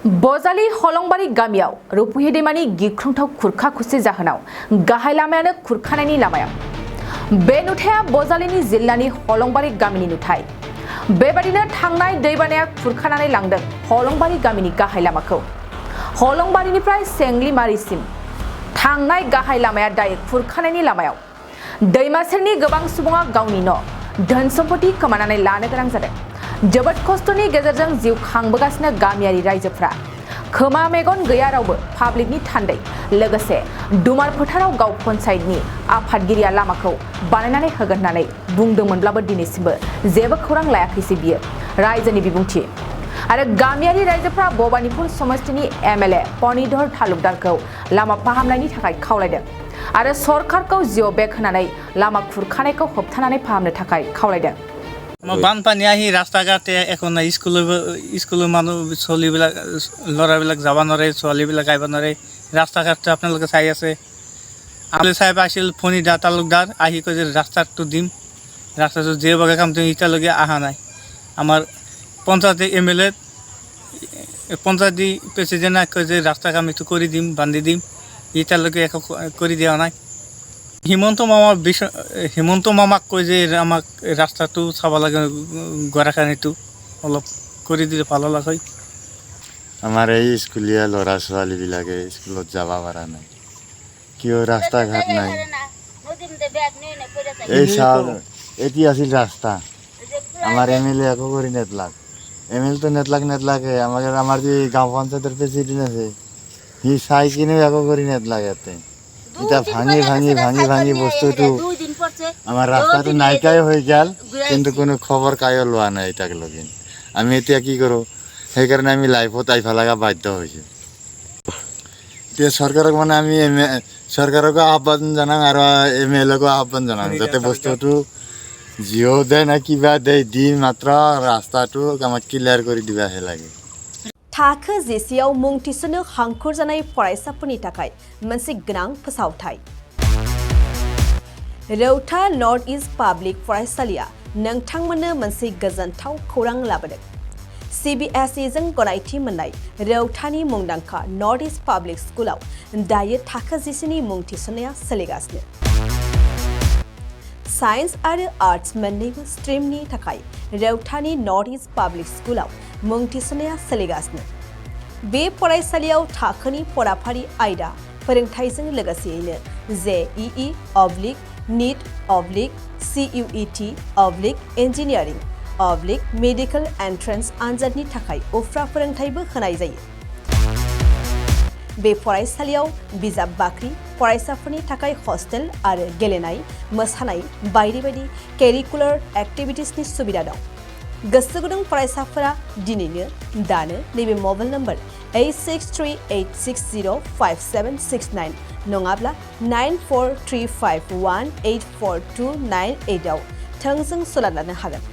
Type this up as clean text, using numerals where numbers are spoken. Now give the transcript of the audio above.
बजालि हलंबारि गामियाव रुपुहि दैमानि गिख्रंथाव खुरखा खुरसि जाहोनाव गाहाय लामायानो खुरखानायनि लामायाव। बे नुथाया बजालिनि जिल्लानि हलंबारि गामिनि नुथाय। बेबादिनो थांनाय दैबानाया खुरखानानै लांदों हलंबारि गामिनि गाहाय लामाखौ। हलंबारिनिफ्राय सेंग्लिमारिसिम थांनाय गाहाय लामाया दायो खुरखानायनि लामायाव। दैमा सेरनि गोबां सुबुङा गावनि न', धोन सम्पति खोमानानै लानो गोनां जादों। जोबोद खस्थ'नि गेजेरजों जिउ खांबोगासिनो गामियारि रायजोफ्रा। खोमा मेगन गैया रावबो पाब्लिकनि थान्दै। लोगोसे दुमार फोथाराव गाव पन्चायतनि आफादगिरिया लामाखौ बानायनानै होगोन होननानै बुंदोंमोनब्लाबो दिनैसिमबो जेबो खौरां लायाखैसै बियो रायजोनि बिबुंथि। आरो गामियारि रायजोफ्रा भबानिपुर समष्टिनि एमएलए पनिधर तालुकदारखौ लामा फाहामनायनि थाखाय खावलायदों आरो सरकारखौ जिअ' बेग होनानै लामा खुरखानायखौ होबथानानै फाहामनो थाखाय खावलायदों। বানপানী আহি ৰাস্তা ঘাট এখন নাই, স্কুলৰ মানুহ চলিবিলাক ল'ৰাবিলাক যাব নোৱাৰে, ছোৱালীবিলাক আহিব নোৱাৰে। ৰাস্তা ঘাটটো আপোনালোকে চাই আছে। আমি চাই পাইছিল ফণীধৰ তালুকদাৰ আহি কৈ যে ৰাস্তাটো দিম, ৰাস্তাটো যে বগা কামটো এতিয়ালৈকে অহা নাই। আমাৰ পঞ্চায়তে এমএলএ পঞ্চায়তী প্ৰেচিডেণ্টে কৈ যে ৰাস্তা কাম এইটো কৰি দিম, বান্ধি দিম, এতিয়ালৈকে একো কৰি দিয়া নাই। হিমন্ত মামাক কৈ যে আমাক ৰাস্তাটো চাব লাগে, গৰাখানিটো অলপ কৰি দিলে ভাল হ'ল হয়। আমাৰ এই স্কুলীয়া ল'ৰা ছোৱালীবিলাকে স্কুলত যাব পৰা নাই, কিয় ৰাস্তা ঘাট নাই। এই চাওক, এটি আছিল ৰাস্তা। আমাৰ এমএলএ একো কৰি নেদলাক। এমএলএটো নেদলাকে আমাৰ যে গাঁও পঞ্চায়তৰ প্ৰেচিডেণ্ট আছে, সি চাই কিনেও একো কৰি নেদলাক। ইয়াতে এতিয়া ভাঙি বস্তুটো আমাৰ ৰাস্তাটো নাইকিয়াই হৈ গ'ল, কিন্তু কোনো খবৰ কায়ো লোৱা নাই এতিয়ালৈকে। আমি এতিয়া কি কৰোঁ, সেইকাৰণে আমি লাইফত আহিব লগা বাধ্য হৈছোঁ। এতিয়া চৰকাৰক আমি চৰকাৰকো আহ্বান জনাওঁ আৰু এমএলএকো আহ্বান জনাওঁ, যাতে বস্তুটো জিঅ' দে না কিবা দি মাত্ৰ ৰাস্তাটো আমাক ক্লিয়াৰ কৰি দিবাহে লাগে। थाखो जिसेआव मुं थिसननो हांखुर जानाय फरायसाफोरनि थाखाय मोनसे गोनां फोसावथाय। रौता नर्थ इस्ट पाब्लिक फरायसालिया नोंथांमोननो मोनसे गोजोनथाव खौरां लाबोदों। CBSE जों गनायथि मोननाय रौतानि मुंदांखा नर्थ इस्ट पाब्लिक स्कुलाव दायो थाखो जिसेनि मुं थिसननाया सोलिगासिनो। साइन्स आरो आर्ट्स मोन्नैबो स्ट्रिमनि थाखाय रौतानि नर्थ इस्ट पाब्लिक स्कुलाव मुं थिसननाया सोलिगासिनो। बे फरायसालियाव थाखोनि फराफारि आयदा फोरोंथायजों लोगोसेयैनो JEE NEET CUET engineering medical entrance आनजादनि थाखाय उफ्रा फोरोंथायबो होनाय जायो। बे फरायसालियाव बिजाब बाख्रि, फरायसाफोरनि थाखाय हस्टेल आरो गेलेनाय, मोसानाय बायदि बायदि केरिकुलार एक्टिभिटिसनि सुबिदा दं। गोसो गुदुं फरायसाफोरा दिनैनो दानो नैबे मबाइल नम्बर 8638605769 नङाब्ला 9435184298 आव थोंजों सोलाद लानो हागोन।